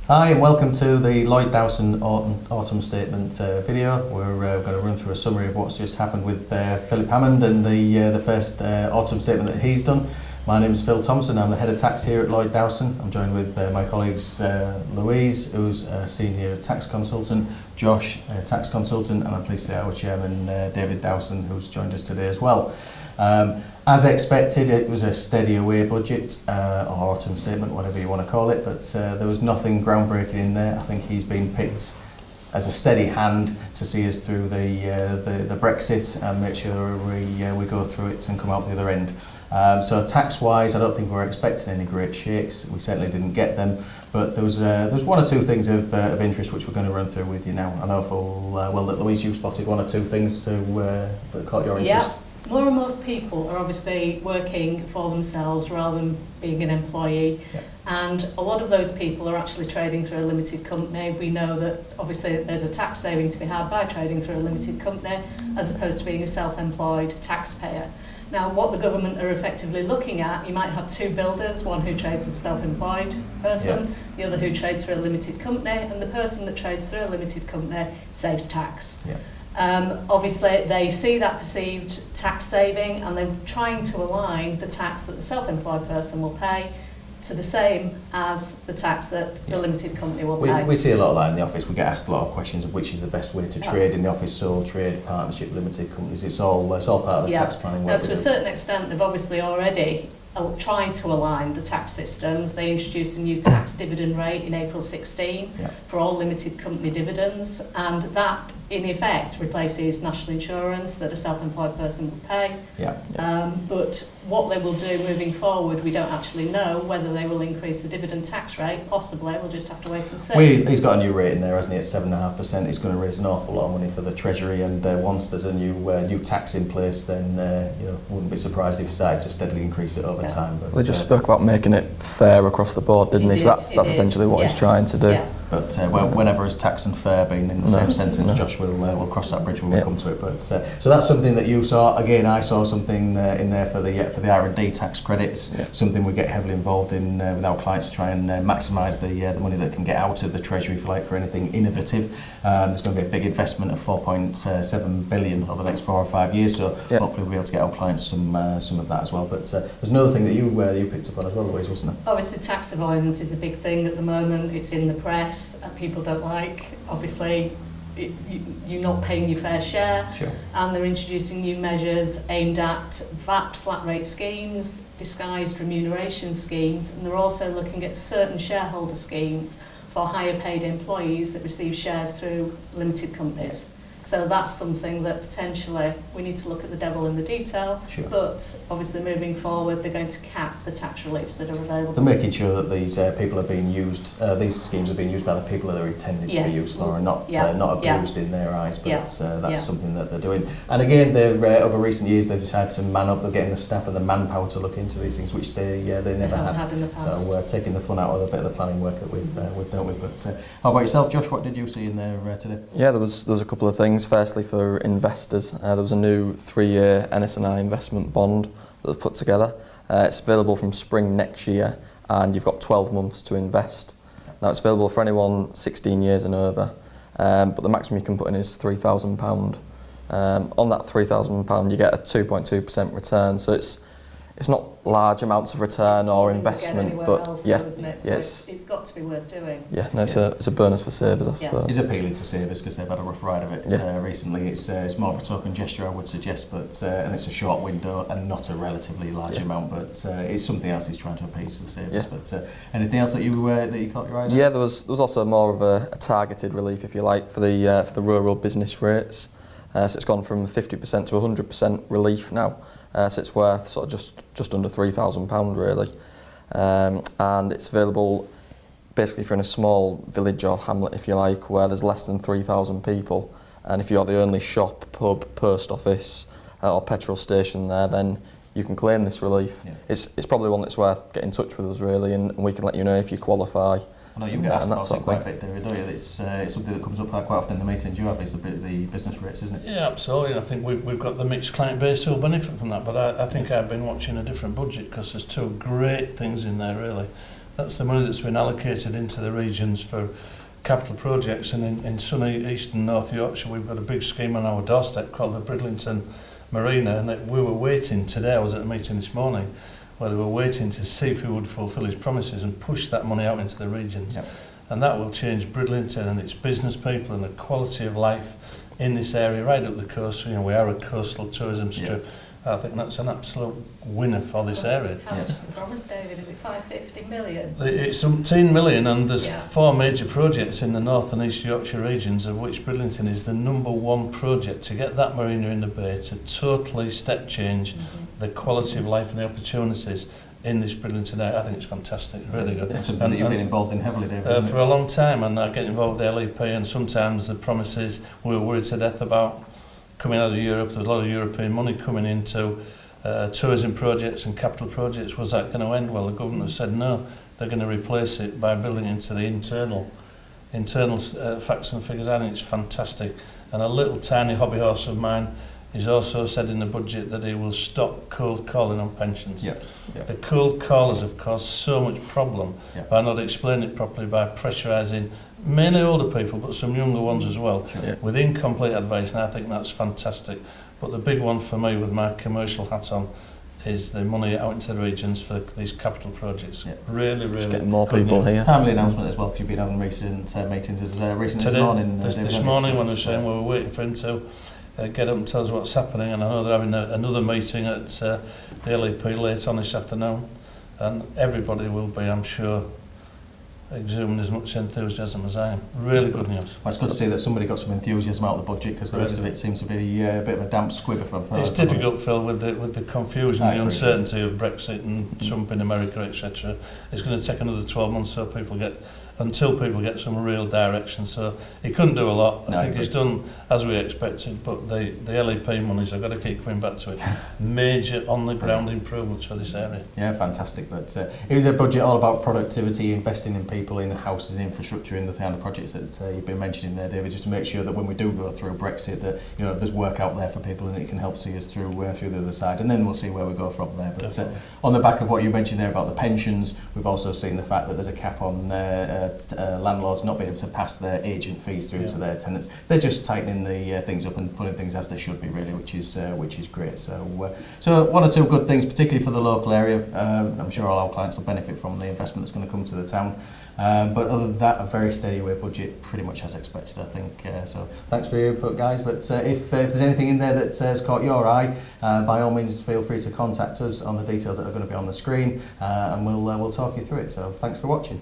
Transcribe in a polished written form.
Hi and welcome to the Lloyd Dowson Autumn Statement video. We're going to run through a summary of what's just happened with Philip Hammond and the first Autumn Statement that he's done. My name is Phil Thompson, I'm the Head of Tax here at Lloyd Dowson. I'm joined with my colleagues Louise, who's a Senior Tax Consultant, Josh, Tax Consultant, and I'm pleased to say our Chairman David Dowson, who's joined us today as well. As expected, it was a steady away budget, or autumn statement, whatever you want to call it, but there was nothing groundbreaking in there. I think he's been picked as a steady hand to see us through the Brexit and make sure we go through it and come out the other end. So tax-wise, I don't think we're expecting any great shakes. We certainly didn't get them, but there was one or two things of interest which we're going to run through with you now. I know that Louise, you've spotted one or two things that caught your interest. Yeah. More and more people are obviously working for themselves rather than being an employee, and a lot of those people are actually trading through a limited company. We know that obviously there's a tax saving to be had by trading through a limited company as opposed to being a self-employed taxpayer. Now, what the government are effectively looking at, you might have two builders, one who trades as a self-employed person, the other who trades through a limited company, and the person that trades through a limited company saves tax. Obviously, they see that perceived tax saving and they're trying to align the tax that the self-employed person will pay to the same as the tax that the limited company will pay. We see a lot of that in the office. We get asked a lot of questions of which is the best way to trade in the office, sole trade, partnership, limited companies. It's all part of the tax planning work. Now, to a certain extent, they've obviously already trying to align the tax systems. They introduced a new tax dividend rate in April 16 for all limited company dividends, and that in effect replaces national insurance that a self-employed person would pay. But what they will do moving forward, we don't actually know. Whether they will increase the dividend tax rate, possibly, we'll just have to wait and see. He's got a new rate in there, hasn't he, at 7.5%. It's going to raise an awful lot of money for the Treasury, and once there's a new tax in place, then wouldn't be surprised if he started to steadily increase it over time. But they just spoke about making it fair across the board, didn't he? So that's essentially what he's trying to do. But whenever has tax and fair been in the same sentence, Josh will cross that bridge when we come to it. But so that's something that you saw. Again, I saw something in there for the R&D tax credits. Something we get heavily involved in with our clients to try and maximise the money that can get out of the Treasury for anything innovative. There's going to be a big investment of 4.7 billion over the next 4 or 5 years. So hopefully we'll be able to get our clients some of that as well. But there's another thing that you picked up on as well, Louise, wasn't there? Obviously, tax avoidance is a big thing at the moment. It's in the press. People don't like, obviously, you're not paying your fair share, and they're introducing new measures aimed at VAT flat rate schemes, disguised remuneration schemes, and they're also looking at certain shareholder schemes for higher paid employees that receive shares through limited companies. So that's something that potentially we need to look at the devil in the detail, but obviously moving forward they're going to cap the tax reliefs that are available. They're making sure that these people are being used, these schemes are being used by the people that they're intended to be used for, and not abused in their eyes, but that's something that they're doing. And again, over recent years they've decided to man up, they're getting the staff and the manpower to look into these things, which they never had in the past. So we're taking the fun out of a bit of the planning work that we've done with. But how about yourself, Josh? What did you see in there today? Yeah, there was a couple of things. Firstly, for investors, there was a new 3-year NS&I investment bond that was put together. It's available from spring next year, and you've got 12 months to invest. Now, it's available for anyone 16 years and over, but the maximum you can put in is £3,000. On that £3,000, you get a 2.2% return, so it's not large amounts of return or investment, but it's got to be worth doing. It's a bonus for savers, I suppose. It's appealing to savers because they've had a rough ride of it recently. It's more of a token gesture, I would suggest, but and it's a short window and not a relatively large amount, but it's something else he's trying to appease to the savers. But anything else that you caught your eye on? Yeah, there was also more of a targeted relief, if you like, for the rural business rates. So it's gone from 50% to 100% relief now. So it's worth sort of just under £3,000 really, and it's available basically for in a small village or hamlet, if you like, where there's less than 3,000 people, and if you're the only shop, pub, post office or petrol station there, then you can claim this relief. It's probably one that's worth getting in touch with us really, and we can let you know if you qualify. I know you get asked about it quite a bit, David, don't you? It's something that comes up quite often in the meetings you have, is the business rates, isn't it? Yeah, absolutely. I think we've got the mixed client base who will benefit from that, but I think I've been watching a different budget because there's two great things in there, really. That's the money that's been allocated into the regions for capital projects, and in sunny East and North Yorkshire we've got a big scheme on our doorstep called the Bridlington Marina, and we were waiting today, I was at a meeting this morning, where they were waiting to see if he would fulfil his promises and push that money out into the regions. Yep. And that will change Bridlington and its business people and the quality of life in this area right up the coast. You know, we are a coastal tourism strip. I think that's an absolute winner for this area. How much have you promised, David? Is it 550 million? It's 17 million, and there's Yeah. 4 major projects in the North and East Yorkshire regions, of which Bridlington is the #1 project to get that marina in the bay to totally step change the quality of life and the opportunities in this Bridlington area. I think it's fantastic, really good. It's something that you've been involved in heavily, David. For a long time, and I get involved with the LEP, and sometimes the promises we were worried to death about coming out of Europe. There's a lot of European money coming into tourism projects and capital projects. Was that going to end? Well, the government has said no, they're going to replace it by building into the internal facts and figures. I think it's fantastic. And a little tiny hobby horse of mine is also said in the budget that he will stop cold calling on pensions. Yep. Yep. The cold callers have caused so much problem Yep. by not explaining it properly, by pressurising mainly older people, but some younger ones as well, Sure. with incomplete advice, and I think that's fantastic. But the big one for me, with my commercial hat on, is the money out into the regions for these capital projects. Yep. Really, Just really getting more good people news. here. Timely announcement as well, because you've been having recent meetings as recent Today, this morning. this David, morning when so we were saying we were waiting for him to get up and tell us what's happening, and I know they're having another meeting at the LEP late on this afternoon, and everybody will be, I'm sure, exuding as much enthusiasm as I am. Really good news. Well, it's good to see that somebody got some enthusiasm out of the budget, because the rest of it seems to be a bit of a damp squib for It's difficult, Phil, with the confusion, I the agree. uncertainty of Brexit and Trump in America, etc. It's going to take another 12 months until people get some real direction. So he couldn't do a lot. No, I think he's done as we expected, but the LEP monies, I've got to keep coming back to it. Major on-the-ground improvements for this area. Yeah, fantastic. But it was a budget all about productivity, investing in people, in houses and infrastructure, in the kind of projects that you've been mentioning there, David, just to make sure that when we do go through Brexit, that there's work out there for people and it can help see us through the other side, and then we'll see where we go from there. But on the back of what you mentioned there about the pensions, we've also seen the fact that there's a cap on landlords not being able to pass their agent fees through to their tenants. They're just tightening the things up and putting things as they should be, really, which is great. So one or two good things, particularly for the local area. I'm sure all our clients will benefit from the investment that's going to come to the town. But other than that, a very steady away budget, pretty much as expected, I think. So thanks for your input, guys. But if there's anything in there that has caught your eye, by all means, feel free to contact us on the details that are going to be on the screen, and we'll talk you through it. So thanks for watching.